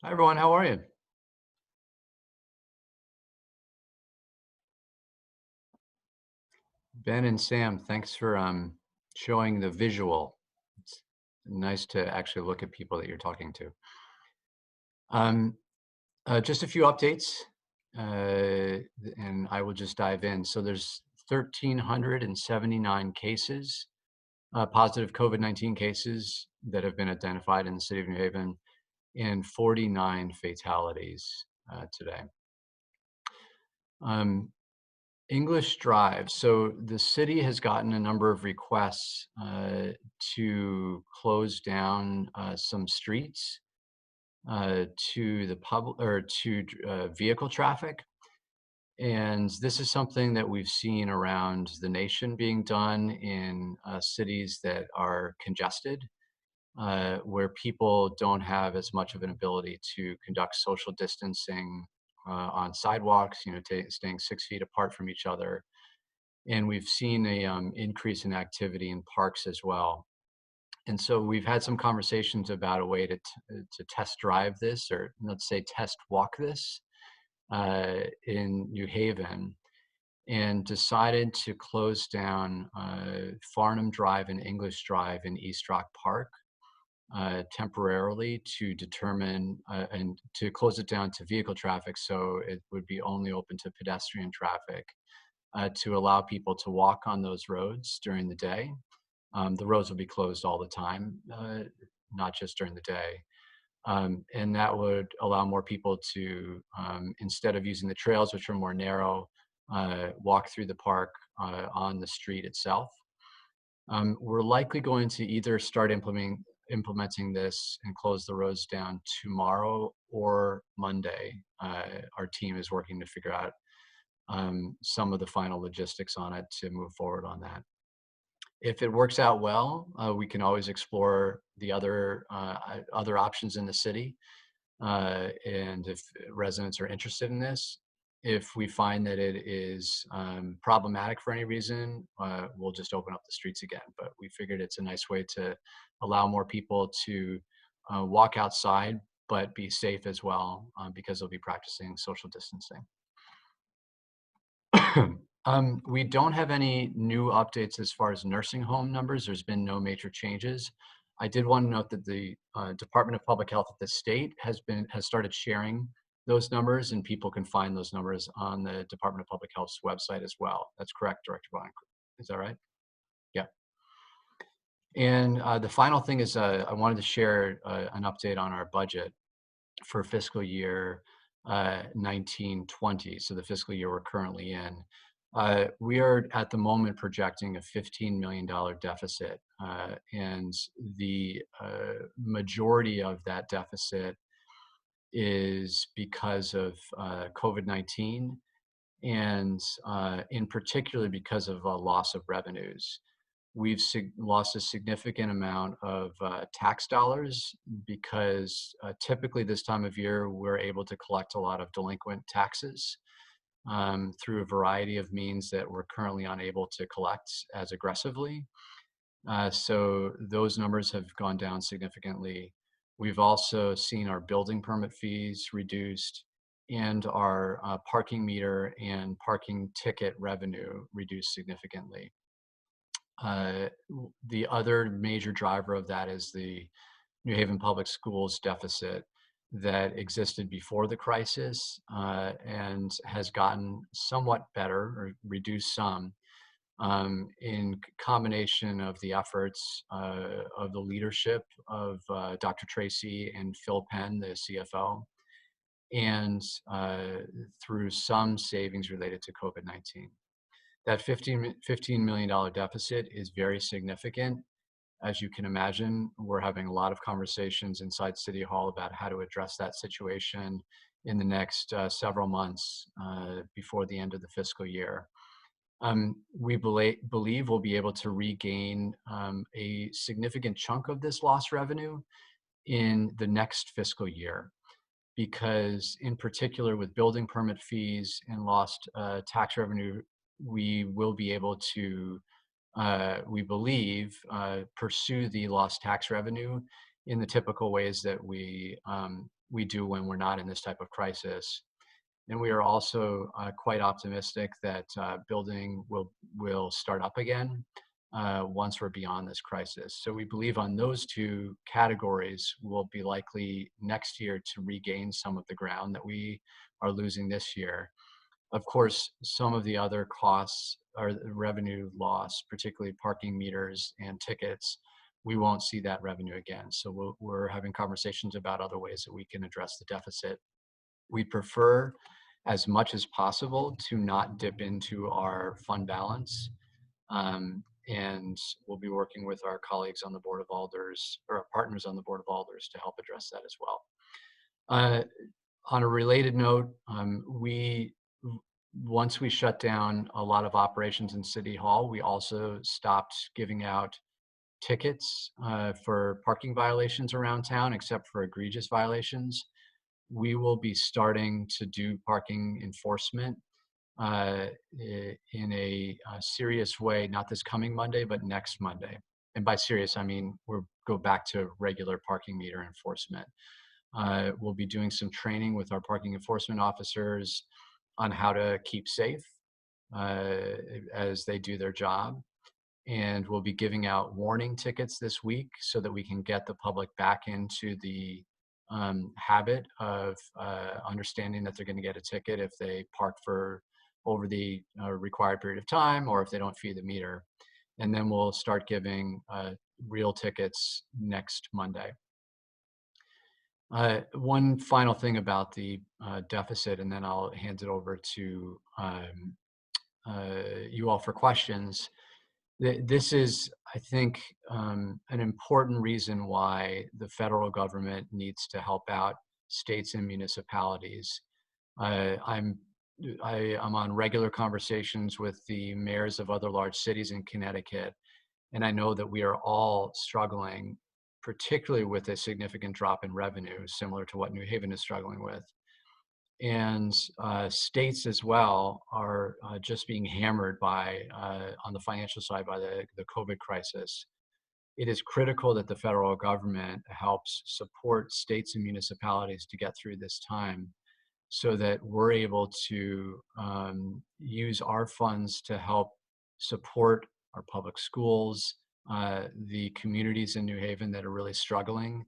Hi everyone, how are you? Ben and Sam, thanks for showing the visual. It's nice to actually look at people that you're talking to. Um, just a few updates, and I will just dive in. So there's 1,379 cases, positive COVID-19 cases that have been identified in the city of New Haven, and 49 fatalities today. Um, English Drive. So the city has gotten a number of requests to close down some streets to the public or to vehicle traffic. And this is something that we've seen around the nation being done in cities that are congested, where people don't have as much of an ability to conduct social distancing on sidewalks, staying 6 feet apart from each other, and we've seen a increase in activity in parks as well. And so we've had some conversations about a way to test drive this, or let's say test walk this in New Haven, and decided to close down Farnham Drive and English Drive in East Rock Park temporarily to determine and to close it down to vehicle traffic, so it would be only open to pedestrian traffic to allow people to walk on those roads during the day. The roads will be closed all the time, not just during the day. And that would allow more people to, instead of using the trails, which are more narrow, walk through the park on the street itself. We're likely going to either start implementing this and close the roads down tomorrow or Monday. Our team is working to figure out some of the final logistics on it to move forward on that. If it works out well, we can always explore the other options in the city, and if residents are interested in this. If we find that it is problematic for any reason, we'll just open up the streets again. But we figured it's a nice way to allow more people to walk outside, but be safe as well, because they'll be practicing social distancing. We don't have any new updates as far as nursing home numbers. There's been no major changes. I did want to note that the Department of Public Health at the state has started sharing those numbers, and people can find those numbers on the Department of Public Health's website as well. That's correct, Director Blank. Is that right? Yeah. And the final thing is I wanted to share an update on our budget for fiscal year 1920, so the fiscal year we're currently in. We are at the moment projecting a $15 million deficit, and the majority of that deficit is because of COVID-19, and in particular because of a loss of revenues. We've lost a significant amount of tax dollars because typically this time of year, we're able to collect a lot of delinquent taxes through a variety of means that we're currently unable to collect as aggressively. So those numbers have gone down significantly. We've also seen our building permit fees reduced and our parking meter and parking ticket revenue reduced significantly. The other major driver of that is the New Haven Public Schools deficit that existed before the crisis and has gotten somewhat better or reduced some in combination of the efforts of the leadership of Dr. Tracy and Phil Penn, the CFO, and through some savings related to COVID-19. That $15 million deficit is very significant. As you can imagine, we're having a lot of conversations inside City Hall about how to address that situation in the next several months before the end of the fiscal year. We believe we'll be able to regain a significant chunk of this lost revenue in the next fiscal year, because in particular with building permit fees and lost tax revenue, we will be able to, we believe, pursue the lost tax revenue in the typical ways that we we do when we're not in this type of crisis. And we are also quite optimistic that building will start up again once we're beyond this crisis. So we believe on those two categories, we'll be likely next year to regain some of the ground that we are losing this year. Of course, some of the other costs or revenue loss, particularly parking meters and tickets, we won't see that revenue again. So we're having conversations about other ways that we can address the deficit. We prefer as much as possible to not dip into our fund balance. And we'll be working with our colleagues on the Board of Alders, or our partners on the Board of Alders, to help address that as well. On a related note, once we shut down a lot of operations in City Hall, we also stopped giving out tickets for parking violations around town, except for egregious violations. We will be starting to do parking enforcement in a serious way, not this coming Monday, but next Monday. And by serious, I mean we'll go back to regular parking meter enforcement. We'll be doing some training with our parking enforcement officers on how to keep safe as they do their job. And we'll be giving out warning tickets this week so that we can get the public back into the habit of understanding that they're going to get a ticket if they park for over the required period of time, or if they don't feed the meter. And then we'll start giving real tickets next Monday. One final thing about the deficit, and then I'll hand it over to you all for questions. This is, I think, an important reason why the federal government needs to help out states and municipalities. I'm on regular conversations with the mayors of other large cities in Connecticut, and I know that we are all struggling, particularly with a significant drop in revenue, similar to what New Haven is struggling with. And states as well are just being hammered by, on the financial side, by the COVID crisis. It is critical that the federal government helps support states and municipalities to get through this time, so that we're able to use our funds to help support our public schools, the communities in New Haven that are really struggling,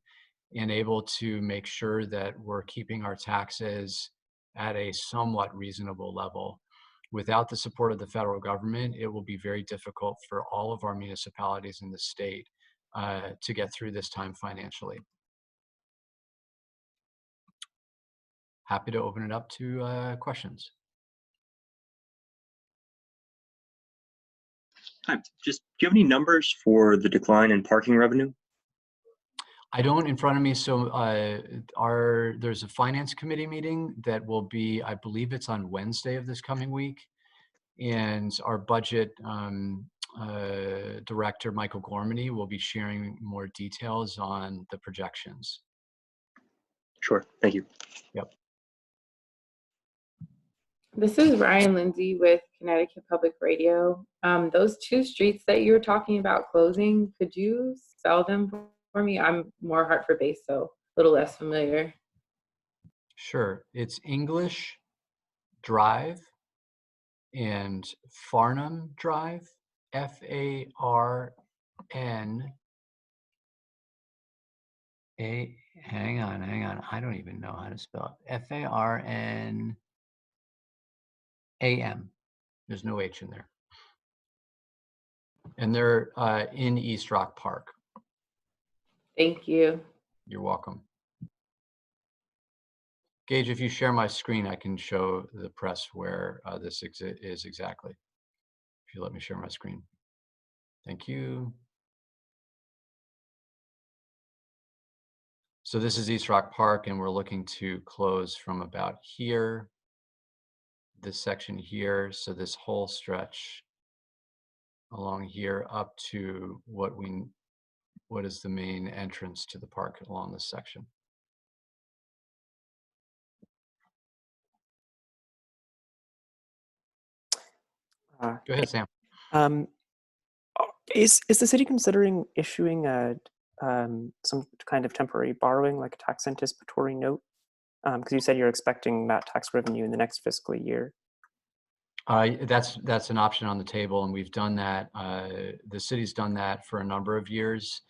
and able to make sure that we're keeping our taxes at a somewhat reasonable level. Without the support of the federal government, it will be very difficult for all of our municipalities in the state to get through this time financially. Happy to open it up to questions. Hi, just do you have any numbers for the decline in parking revenue? I don't in front of me, so there's a finance committee meeting that will be, I believe it's on Wednesday of this coming week, and our budget director, Michael Gormany, will be sharing more details on the projections. Sure, thank you. Yep. This is Ryan Lindsay with Connecticut Public Radio. Those two streets that you were talking about closing, could you spell them for me? I'm more Hartford-based, so a little less familiar. Sure. It's English Drive and Farnham Drive, F-A-R-N-A, hang on, I don't even know how to spell it. F-A-R-N-A-M. There's no H in there. And they're in East Rock Park. Thank you. You're welcome. Gage, if you share my screen, I can show the press where this is exactly. If you let me share my screen. Thank you. So this is East Rock Park, and we're looking to close from about here, this section here, so this whole stretch along here up to what is the main entrance to the park along this section. Go ahead, Sam. Is the city considering issuing some kind of temporary borrowing, like a tax anticipatory note, Because you said you're expecting that tax revenue in the next fiscal year. That's an option on the table, and we've done that. The city's done that for a number of years.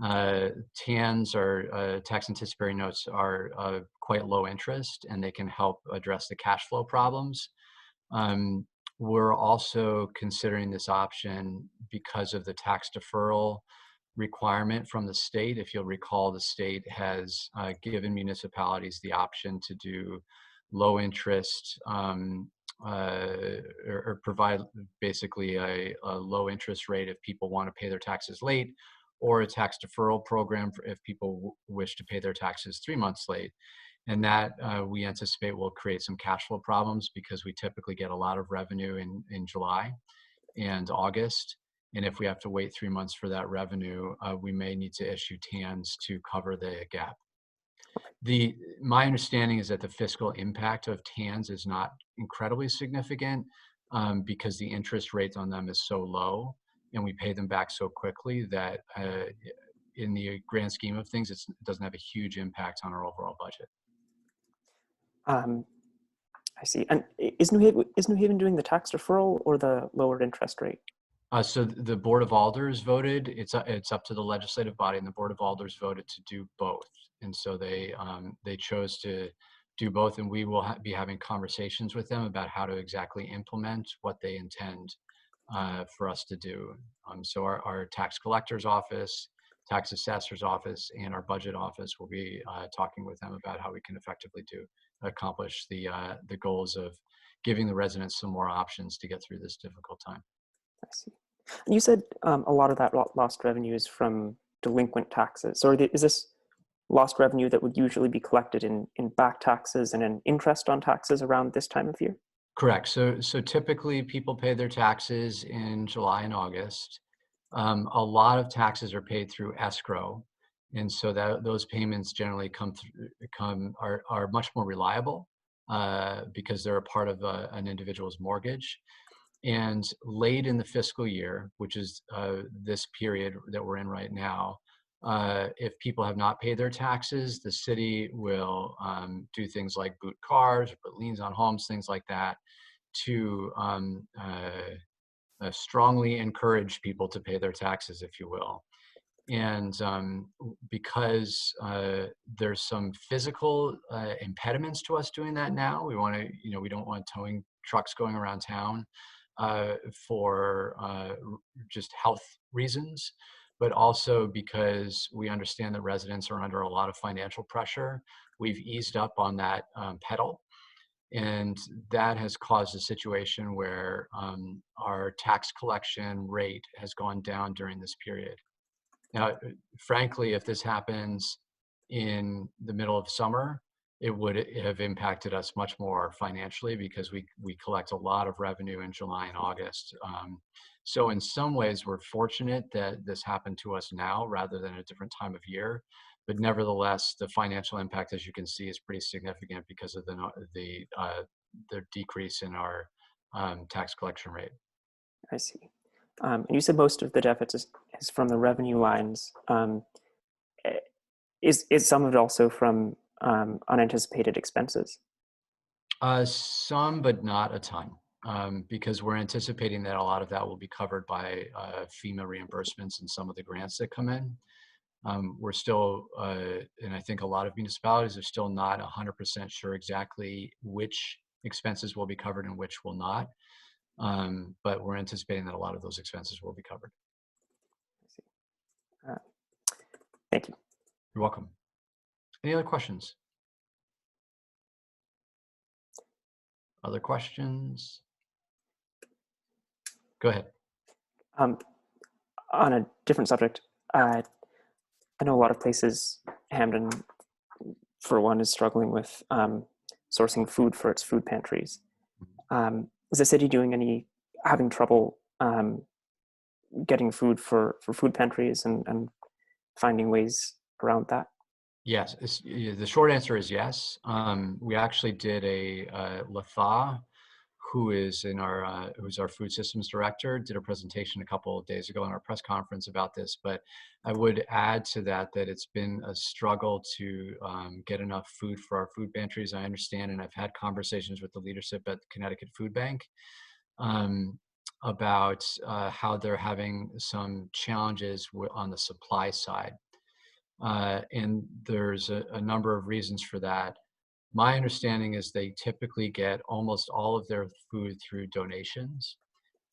TANs, or tax anticipatory notes, are quite low interest, and they can help address the cash flow problems. We're also considering this option because of the tax deferral requirement from the state. If you'll recall, the state has given municipalities the option to do low interest or provide basically a low interest rate if people want to pay their taxes late, or a tax deferral program for if people wish to pay their taxes 3 months late. And that we anticipate will create some cash flow problems because we typically get a lot of revenue in July and August. And if we have to wait 3 months for that revenue, we may need to issue TANs to cover the gap. My understanding is that the fiscal impact of TANs is not incredibly significant because the interest rate on them is so low and we pay them back so quickly that in the grand scheme of things, it doesn't have a huge impact on our overall budget. I see. And is New Haven doing the tax deferral or the lowered interest rate? So the Board of Alders voted. It's up to the legislative body, and the Board of Alders voted to do both. And so they chose to do both, and we will be having conversations with them about how to exactly implement what they intend for us to do. So our tax collector's office, tax assessor's office, and our budget office will be talking with them about how we can effectively accomplish the goals of giving the residents some more options to get through this difficult time. I see. And you said a lot of that lost revenue is from delinquent taxes. So is this lost revenue that would usually be collected in back taxes and in interest on taxes around this time of year? Correct. So typically people pay their taxes in July and August. A lot of taxes are paid through escrow, and so those payments generally are much more reliable because they're a part of an individual's mortgage. And late in the fiscal year, which is this period that we're in right now, if people have not paid their taxes, the city will do things like boot cars, put liens on homes, things like that, to strongly encourage people to pay their taxes, if you will. And because there's some physical impediments to us doing that now, we don't want towing trucks going around town for just health reasons, but also because we understand that residents are under a lot of financial pressure. We've eased up on that pedal. And that has caused a situation where our tax collection rate has gone down during this period. Now, frankly, if this happens in the middle of summer, it would have impacted us much more financially because we collect a lot of revenue in July and August. So in some ways, we're fortunate that this happened to us now rather than a different time of year. But nevertheless, the financial impact, as you can see, is pretty significant because of the decrease in our tax collection rate. I see. And you said most of the deficit is from the revenue lines. Is some of it also from unanticipated expenses? Some, but not a ton, because we're anticipating that a lot of that will be covered by FEMA reimbursements and some of the grants that come in. We're still, and I think a lot of municipalities are still not 100% sure exactly which expenses will be covered and which will not. But we're anticipating that a lot of those expenses will be covered. I see. Thank you. You're welcome. Any other questions? Other questions? Go ahead. On a different subject, I know a lot of places, Hamden, for one, is struggling with sourcing food for its food pantries. Is the city having trouble getting food for food pantries and finding ways around that? Yes, the short answer is yes. We actually did a LATHA, who is who's our food systems director, did a presentation a couple of days ago in our press conference about this. But I would add to that that it's been a struggle to get enough food for our food pantries. I understand, and I've had conversations with the leadership at Connecticut Food Bank about how they're having some challenges on the supply side. And there's a number of reasons for that. My understanding is they typically get almost all of their food through donations.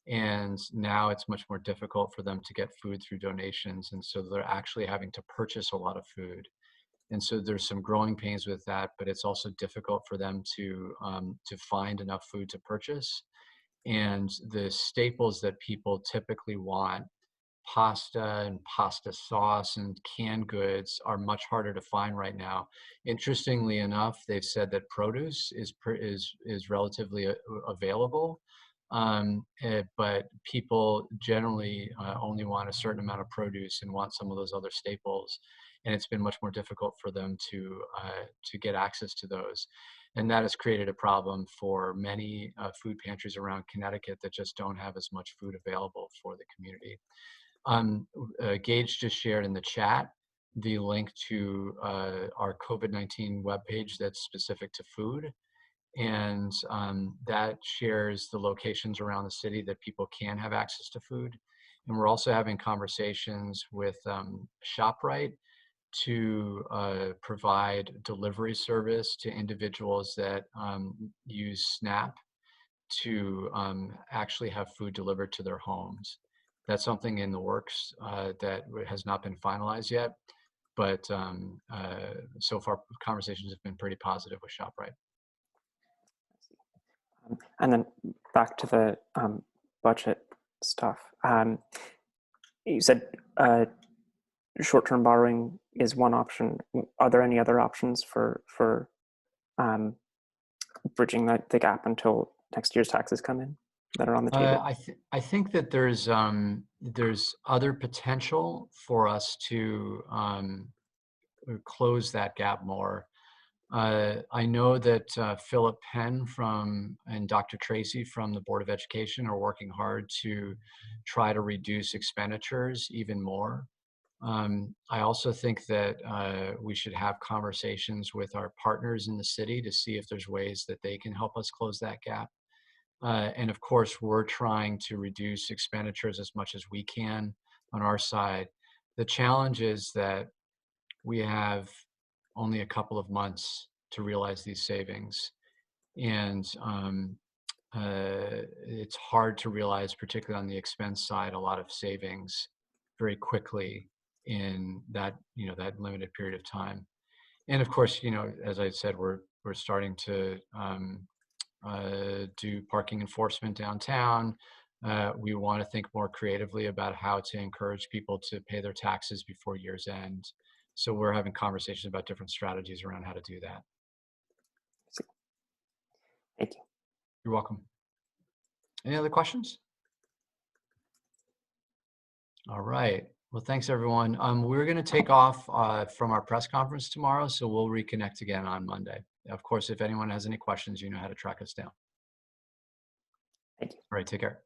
And now it's much more difficult for them to get food through donations. And so they're actually having to purchase a lot of food. And so there's some growing pains with that, but it's also difficult for them to find enough food to purchase. And the staples that people typically want, pasta and pasta sauce and canned goods, are much harder to find right now. Interestingly enough, they've said that produce is relatively available, but people generally only want a certain amount of produce and want some of those other staples, and it's been much more difficult for them to get access to those. And that has created a problem for many food pantries around Connecticut that just don't have as much food available for the community. Gage just shared in the chat the link to our COVID-19 webpage that's specific to food. And that shares the locations around the city that people can have access to food. And we're also having conversations with ShopRite to provide delivery service to individuals that use SNAP to actually have food delivered to their homes. That's something in the works that has not been finalized yet, but so far conversations have been pretty positive with ShopRite. And then back to the budget stuff. You said short-term borrowing is one option. Are there any other options for bridging the gap until next year's taxes come in that are on the table? I think that there's other potential for us to close that gap more. I know that Philip Penn and Dr. Tracy from the Board of Education are working hard to try to reduce expenditures even more. I also think that we should have conversations with our partners in the city to see if there's ways that they can help us close that gap. And of course, we're trying to reduce expenditures as much as we can on our side. The challenge is that we have only a couple of months to realize these savings. And it's hard to realize, particularly on the expense side, a lot of savings very quickly in that limited period of time. And of course, as I said, we're starting to do parking enforcement downtown. We want to think more creatively about how to encourage people to pay their taxes before year's end. So we're having conversations about different strategies around how to do that. Thank you. You're welcome. Any other questions? All right. Well, thanks everyone. We're going to take off from our press conference tomorrow, so we'll reconnect again on Monday. Of course, if anyone has any questions, you know how to track us down. Thank you. All right, take care.